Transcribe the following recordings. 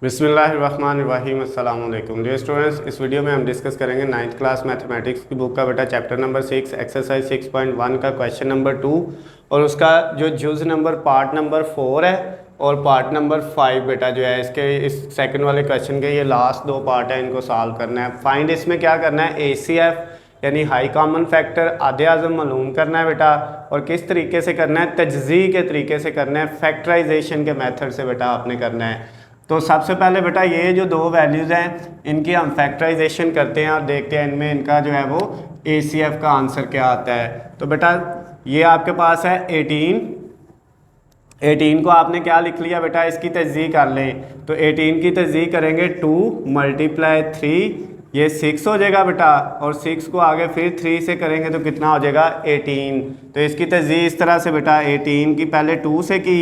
बिस्मिल्लाहिर्रहमानिर्रहीम अस्सलाम वालेकुम डियर स्टूडेंट्स। इस वीडियो में हम डिस्कस करेंगे 9th क्लास मैथमेटिक्स की बुक का बेटा चैप्टर नंबर 6 एक्सरसाइज 6.1 का क्वेश्चन नंबर 2 और उसका जो जुज नंबर पार्ट नंबर 4 है और पार्ट नंबर 5 बेटा जो है इसके इस सेकंड वाले क्वेश्चन के ये लास्ट दो पार्ट है, इनको सॉल्व करना है। फाइंड इसमें क्या करना है, ACF यानी हाई कॉमन फैक्टर आधे आज़म मालूम करना है बेटा, और किस तरीके से करना है, तजज़ी के तरीके से करना है, फैक्टराइजेशन के मेथड से बेटा आपने करना है। तो सबसे पहले बेटा ये जो दो वैल्यूज़ हैं इनकी हम फैक्टराइजेशन करते हैं और देखते हैं इनमें इनका जो है वो ACF का आंसर क्या आता है। तो बेटा ये आपके पास है 18 को आपने क्या लिख लिया बेटा, इसकी तजज़ी कर लें। तो 18 की तजज़ी करेंगे 2 × 3 ये 6 हो जाएगा बेटा, और 6 को आगे फिर 3 से करेंगे तो कितना हो जाएगा 18। तो इसकी तजज़ी इस तरह से बेटा, 18 की पहले 2 से की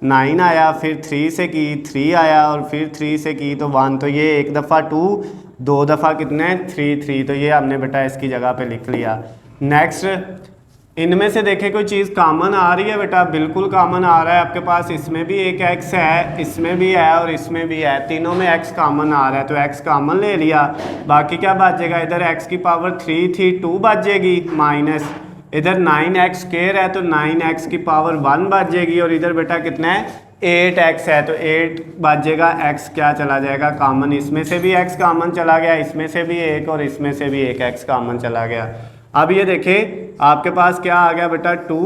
9 आया, फिर 3 से की 3 आया, और फिर 3 से की तो 1। तो ये एक दफ़ा 2, दो दफ़ा कितने 3। तो ये हमने बेटा इसकी जगह पे लिख लिया। नेक्स्ट इनमें से देखें कोई चीज़ कॉमन आ रही है बेटा, बिल्कुल कॉमन आ रहा है आपके पास। इसमें भी एक x है, इसमें भी है और इसमें भी है, तीनों में x कॉमन आ रहा है। तो x कॉमन ले लिया, बाकी क्या बचेगा, इधर x की पावर 3 थी 2 बच जाएगी, माइनस इधर 9x स्क्वायर है तो 9x की पावर 1 बच जाएगी, और इधर बेटा कितना है 8x है तो 8 बच जाएगा, x क्या चला जाएगा कॉमन, इसमें से भी x कॉमन चला गया, इसमें से भी एक और इसमें से भी एक x कॉमन चला गया। अब ये देखें आपके पास क्या आ गया बेटा 2,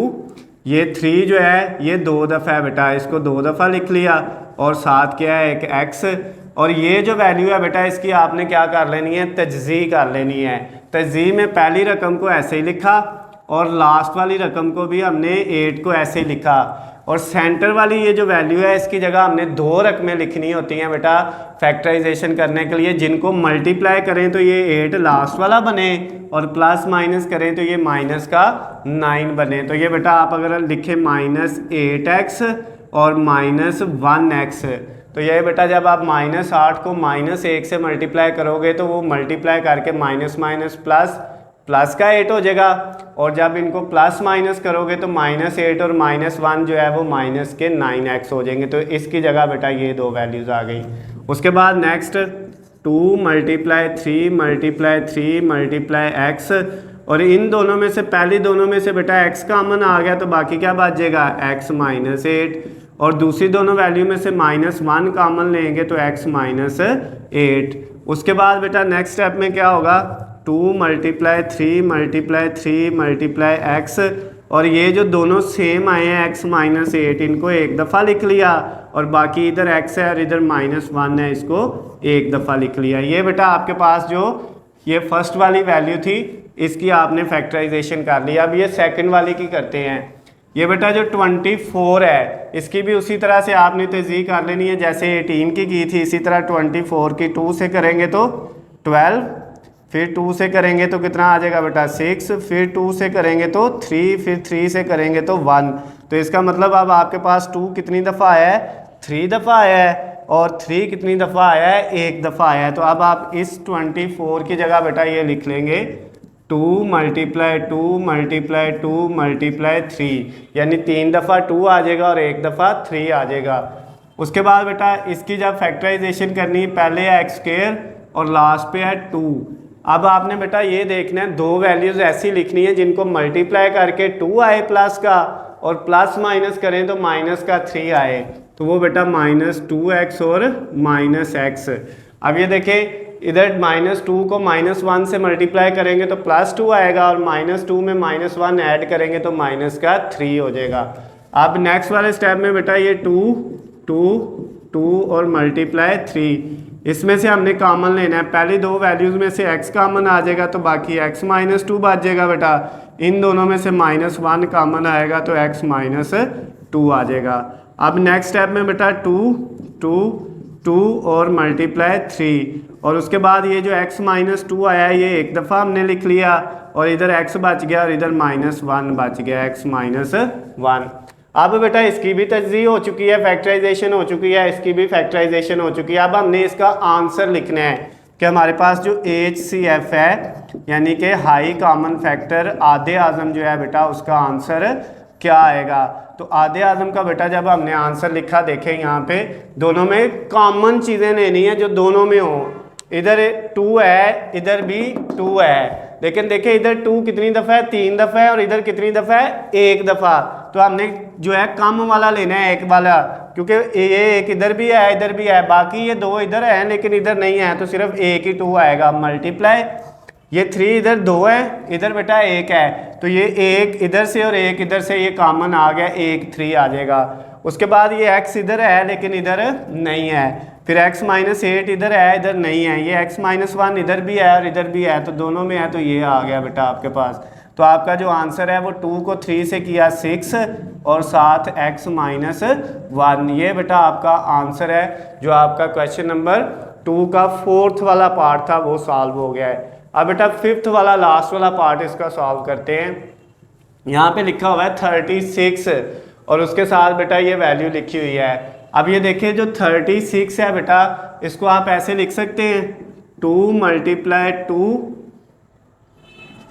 ये 3 जो है ये 2 दफ़ा है बेटा, इसको 2 दफ़ा लिख लिया, और साथ क्या है एक x, और ये जो वैल्यू है बेटा इसकी आपने क्या कर लेनी है, तजज़ी कर लेनी है। तजज़ी में पहली रकम को ऐसे ही लिखा और लास्ट वाली रकम को भी हमने 8 को ऐसे ही लिखा, और सेंटर वाली ये जो वैल्यू है इसकी जगह हमने 2 रकमें लिखनी होती हैं बेटा फैक्टराइजेशन करने के लिए, जिनको मल्टीप्लाई करें तो ये 8 लास्ट वाला बने, और प्लस माइनस करें तो ये माइनस का 9 बने। तो ये बेटा आप अगर लिखें -8x और -1x, तो ये बेटा जब आप -8 को -1 से मल्टीप्लाई करोगे तो वो मल्टीप्लाई करके माइनस माइनस प्लस का 8 हो जाएगा, और जब इनको प्लस माइनस करोगे तो -8 और -1 जो है वो माइनस के 9x हो जाएंगे। तो इसकी जगह बेटा ये दो वैल्यूज़ आ गई। उसके बाद नेक्स्ट 2 × 3 × x, और इन दोनों में से पहली दोनों में से बेटा x कॉमन आ गया तो बाकी क्या बच जाएगा x -8, और दूसरी दोनों वैल्यू में से -1 कॉमन लेंगे तो x -8। उसके बाद बेटा नेक्स्ट स्टेप में क्या होगा, 2 × 3 × x, और ये जो दोनों सेम आए हैं x -8 इनको एक दफ़ा लिख लिया, और बाकी इधर x है और इधर -1 है, इसको एक दफ़ा लिख लिया। ये बेटा आपके पास जो ये फर्स्ट वाली वैल्यू थी इसकी आपने फैक्टराइजेशन कर लिया। अब ये सेकंड वाली की करते हैं। ये बेटा जो 24 है इसकी भी उसी तरह से आपने तजज़ी कर लेनी है जैसे 18 की थी, इसी तरह 24 की 2 से करेंगे तो 12, फिर 2 से करेंगे तो कितना आ जाएगा बेटा 6, फिर 2 से करेंगे तो 3, फिर 3 से करेंगे तो 1। तो इसका मतलब अब आपके पास 2 कितनी दफ़ा आया है, 3 दफ़ा आया है, और 3 कितनी दफ़ा आया है, एक दफ़ा आया है। तो अब आप इस 24 की जगह बेटा ये लिख लेंगे 2 × 2 × 3, यानी 3 दफ़ा 2 आ जाएगा और एक दफ़ा 3 आ जाएगा। उसके बाद बेटा इसकी जब फैक्टराइजेशन करनी है, पहले है x² और लास्ट पे है 2। अब आपने बेटा ये देखना है दो वैल्यूज़ ऐसी लिखनी है जिनको मल्टीप्लाई करके 2 आए प्लस का, और प्लस माइनस करें तो माइनस का 3 आए, तो वो बेटा -2x और -x। अब ये देखें इधर -2 को -1 से मल्टीप्लाई करेंगे तो +2 आएगा, और -2 में -1 ऐड करेंगे तो माइनस का 3 हो जाएगा। अब नेक्स्ट वाले स्टेप में बेटा ये 2 और ×3, इसमें से हमने कॉमन लेना है। पहली दो वैल्यूज़ में से x कॉमन आ जाएगा तो बाकी x -2 बच जाएगा बेटा, इन दोनों में से -1 कॉमन आएगा तो x -2 आ जाएगा। अब नेक्स्ट स्टेप में बेटा 2 और ×3, और उसके बाद ये जो x -2 आया है ये एक दफ़ा हमने लिख लिया, और इधर x बच गया और इधर -1 बच गया, x -1। अब बेटा इसकी भी तजज़ी हो चुकी है, फैक्टराइजेशन हो चुकी है, इसकी भी फैक्टराइजेशन हो चुकी है। अब हमने इसका आंसर लिखना है कि हमारे पास जो HCF है यानी कि हाई कॉमन फैक्टर आधे आज़म जो है बेटा उसका आंसर क्या आएगा। तो आधे आज़म का बेटा जब हमने आंसर लिखा, देखें यहाँ पे दोनों में कॉमन चीज़ें लेनी है जो दोनों में हो। इधर 2 है, इधर भी 2 है, लेकिन देखें इधर 2 कितनी दफ़ा है, 3 दफ़ा है, और इधर कितनी दफ़ा है, 1 दफ़ा। तो हमने जो है कम वाला लेना है, 1 वाला, क्योंकि ये एक इधर भी है, इधर भी है, बाकी ये 2 इधर है लेकिन इधर नहीं है, तो सिर्फ एक ही 2 आएगा। मल्टीप्लाई ये 3 इधर 2 है, इधर बेटा 1 है, तो ये 1 इधर से और 1 इधर से, ये कॉमन आ गया, 1 3 आ जाएगा। उसके बाद ये x इधर है लेकिन इधर नहीं है, फिर x - 8 इधर है, इधर नहीं है, ये x - 1 इधर भी है और इधर भी है, तो दोनों में है, तो ये आ गया बेटा आपके पास। तो आपका जो आंसर है वो 2 को 3 से किया 6 और साथ x - 1, ये बेटा आपका आंसर है। जो आपका क्वेश्चन नंबर 2 का 4th वाला पार्ट था वो सॉल्व हो गया है। अब बेटा 5th वाला लास्ट वाला पार्ट इसका सॉल्व करते हैं। यहाँ पे लिखा हुआ है 36 और उसके साथ बेटा ये वैल्यू लिखी हुई है। अब ये देखिए जो 36 है बेटा, इसको आप ऐसे लिख सकते हैं 2 × 2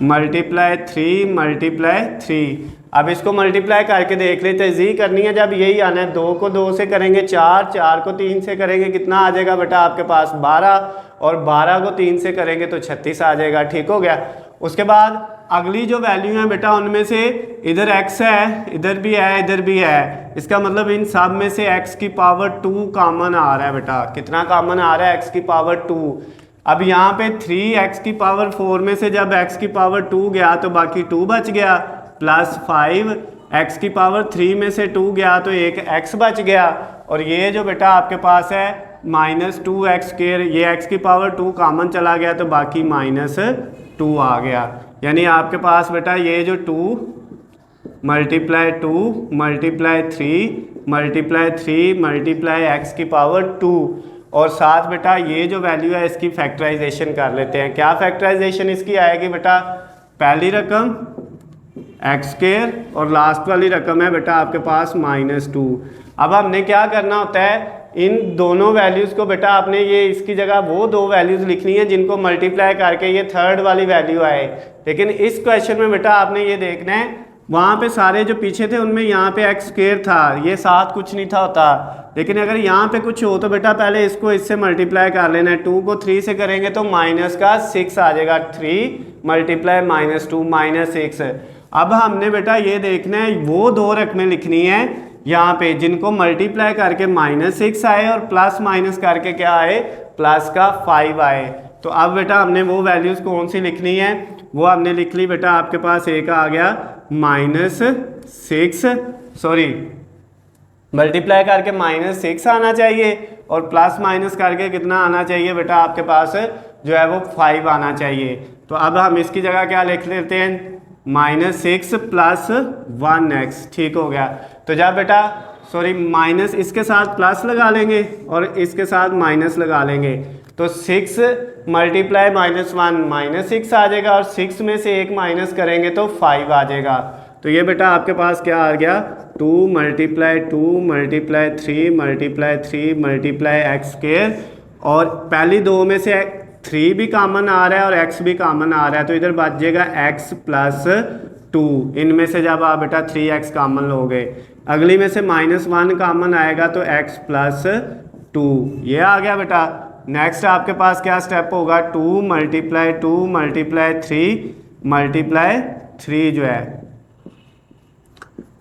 × 3 × 3। अब इसको मल्टीप्लाई करके देख लेते हैं, जी करनी है जब यही आना है। 2 को 2 से करेंगे 4, 4 को 3 से करेंगे कितना आ जाएगा बेटा आपके पास 12, और 12 को 3 से करेंगे तो 36 आ जाएगा। ठीक हो गया। उसके बाद अगली जो वैल्यू है बेटा उनमें से इधर x है, इधर भी है, इधर भी है, इसका मतलब इन सब में से x की पावर 2 कॉमन आ रहा है बेटा। कितना कॉमन आ रहा है, x की पावर 2। अब यहाँ पे 3x की पावर 4 में से जब x की पावर 2 गया तो बाकी 2 बच गया, प्लस 5 x की पावर 3 में से 2 गया तो एक x बच गया, और ये जो बेटा आपके पास है -2x², ये x की पावर 2 कॉमन चला गया तो बाकी -2 आ गया। यानी आपके पास बेटा ये जो 2 × 2 × 3 × x की पावर 2, और साथ बेटा ये जो वैल्यू है इसकी फैक्टराइजेशन कर लेते हैं। क्या फैक्टराइजेशन इसकी आएगी बेटा, पहली रकम x² और लास्ट वाली रकम है बेटा आपके पास -2। अब हमने क्या करना होता है, इन दोनों वैल्यूज़ को बेटा आपने ये इसकी जगह वो 2 वैल्यूज़ लिखनी है जिनको मल्टीप्लाई करके ये 3rd वाली वैल्यू आए। लेकिन इस क्वेश्चन में बेटा आपने ये देखना है, वहाँ पे सारे जो पीछे थे उनमें यहाँ पे x² था, ये साथ कुछ नहीं था होता, लेकिन अगर यहाँ पे कुछ हो तो बेटा पहले इसको इससे मल्टीप्लाई कर लेना है। 2 को 3 से करेंगे तो -6 आ जाएगा, 3 × -2 -6। अब हमने बेटा ये देखना है वो 2 रकमें लिखनी है यहाँ पे जिनको मल्टीप्लाई करके -6 आए और प्लस माइनस करके क्या आए, प्लस का 5 आए। तो अब बेटा हमने वो वैल्यूज़ कौन सी लिखनी है, वो हमने लिख ली बेटा आपके पास एक आ गया मल्टीप्लाई करके -6 आना चाहिए और प्लस माइनस करके कितना आना चाहिए बेटा आपके पास जो है वो 5 आना चाहिए। तो अब हम इसकी जगह क्या लिख लेते हैं, -6 + 1x। ठीक हो गया। तो जब बेटा माइनस इसके साथ प्लस लगा लेंगे और इसके साथ माइनस लगा लेंगे तो 6 × -1 -6 आ जाएगा, और 6 में से 1 माइनस करेंगे तो 5 आ जाएगा। तो ये बेटा आपके पास क्या आ गया, 2 × 2 × 3 × x², और पहली 2 में से 3 भी कॉमन आ रहा है और x भी कॉमन आ रहा है, तो इधर बच जाएगा x + 2। इनमें से जब आप बेटा 3x कॉमन लोगे, अगली में से -1 कॉमन आएगा तो x + 2, ये आ गया बेटा। नेक्स्ट आपके पास क्या स्टेप होगा, 2 × 2 × 3 जो है,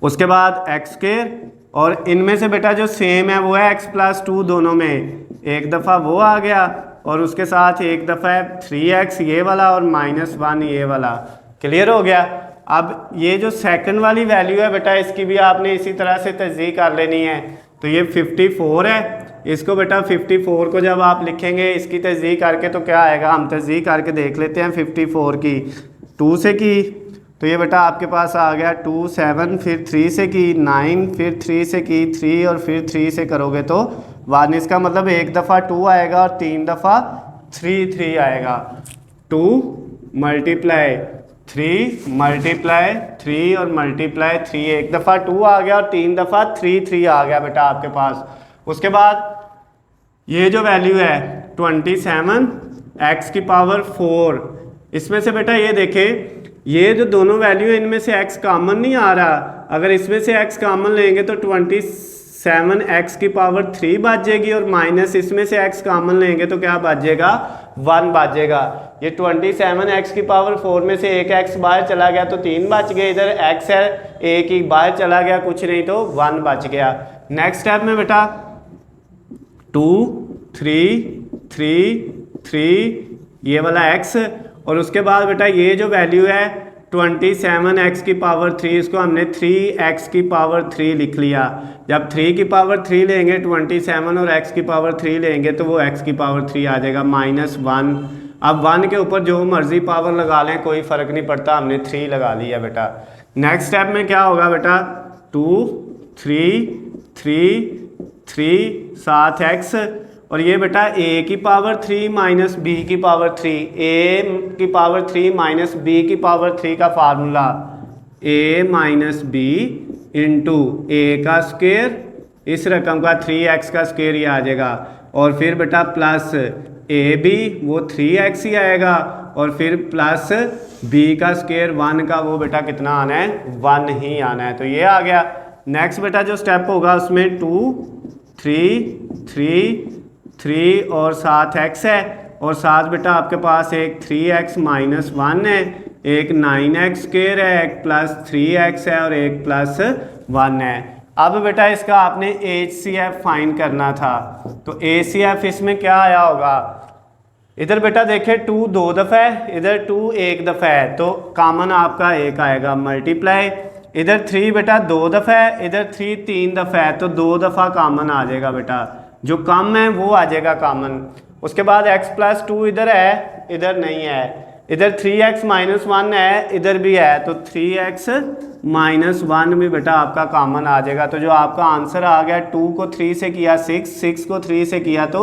उसके बाद x², और इनमें से बेटा जो सेम है वो है x + 2, दोनों में एक दफ़ा वो आ गया और उसके साथ एक दफ़ा है 3x ये वाला और -1 ये वाला। क्लियर हो गया। अब ये जो सेकंड वाली वैल्यू है बेटा इसकी भी आपने इसी तरह से तस्दीक कर लेनी है। तो ये 54 है, इसको बेटा 54 को जब आप लिखेंगे इसकी तस्दीक करके तो क्या आएगा, हम तस्दीक करके देख लेते हैं। 54 की 2 से की तो ये बेटा आपके पास आ गया 2 7, फिर 3 से की 9, फिर 3 से की 3 और फिर 3 से करोगे तो 1। इसका मतलब एक दफ़ा 2 आएगा और 3 दफ़ा 3 आएगा। 2 × 3 और × 3, एक दफ़ा 2 आ गया और 3 दफ़ा 3 आ गया बेटा आपके पास। उसके बाद ये जो वैल्यू है 27 x की पावर 4, इसमें से बेटा ये देखें ये जो दोनों वैल्यू है इनमें से x कॉमन नहीं आ रहा, अगर इसमें से x कॉमन लेंगे तो 27x की पावर 3 बचेगी और माइनस इसमें से x कॉमन लेंगे तो क्या बचेगा 1 बचेगा। ये 27x की पावर 4 में से एक x बाहर चला गया तो 3 बच गए, इधर x है एक ही बाहर चला गया कुछ नहीं तो 1 बच गया। नेक्स्ट स्टेप में बेटा 2 3 3 3 ये वाला x और उसके बाद बेटा ये जो वैल्यू है 27x की पावर 3 इसको हमने 3x की पावर 3 लिख लिया। जब 3 की पावर 3 लेंगे 27 और x की पावर 3 लेंगे तो वो x की पावर 3 आ जाएगा -1। अब 1 के ऊपर जो मर्जी पावर लगा लें कोई फ़र्क नहीं पड़ता, हमने 3 लगा लिया बेटा। नेक्स्ट स्टेप में क्या होगा बेटा 2 3 3 3 7x और ये बेटा a की पावर 3 माइनस b की पावर 3, a की पावर 3 माइनस b की पावर 3 का formula a minus b into a का स्क्वायर, इस रकम का 3x का स्क्वायर ही आ जाएगा और फिर बेटा प्लस ए बी वो 3x ही आएगा और फिर प्लस b का स्क्वायर 1 का वो बेटा कितना आना है 1 ही आना है, तो ये आ गया। नेक्स्ट बेटा जो स्टेप होगा उसमें 2 3 3 3 और 7x है और साथ बेटा आपके पास एक 3x माइनस 1 है, एक 9x स्क्वायर है, एक प्लस 3x है और एक प्लस 1 है। अब बेटा इसका आपने HCF फाइंड करना था, तो HCF इसमें क्या आया होगा, इधर बेटा देखे 2 2 दफ़ा है, इधर 2 1 दफ़ा है तो कॉमन आपका एक आएगा मल्टीप्लाई, इधर 3 बेटा 2 दफ़ा है, इधर 3 3 दफ़ा है तो 2 दफ़ा कॉमन आ जाएगा बेटा, जो कम है वो आ जाएगा कॉमन। उसके बाद x प्लस 2 इधर है इधर नहीं है, इधर 3x माइनस 1 है इधर भी है तो 3x माइनस 1 भी बेटा आपका कॉमन आ जाएगा। तो जो आपका आंसर आ गया 2 को 3 से किया 6, 6 को 3 से किया तो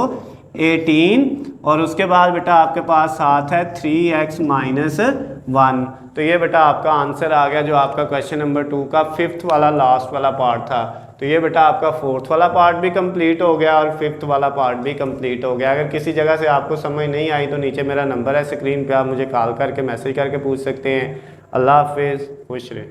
18 और उसके बाद बेटा आपके पास साथ है 3x माइनस 1। तो ये बेटा आपका आंसर आ गया जो आपका क्वेश्चन नंबर 2 का 5th वाला लास्ट वाला पार्ट था। तो ये बेटा आपका 4th वाला पार्ट भी कंप्लीट हो गया और 5th वाला पार्ट भी कंप्लीट हो गया। अगर किसी जगह से आपको समझ नहीं आई तो नीचे मेरा नंबर है स्क्रीन पे, आप मुझे कॉल करके मैसेज करके पूछ सकते हैं। अल्लाह हाफिज़, खुश रहें।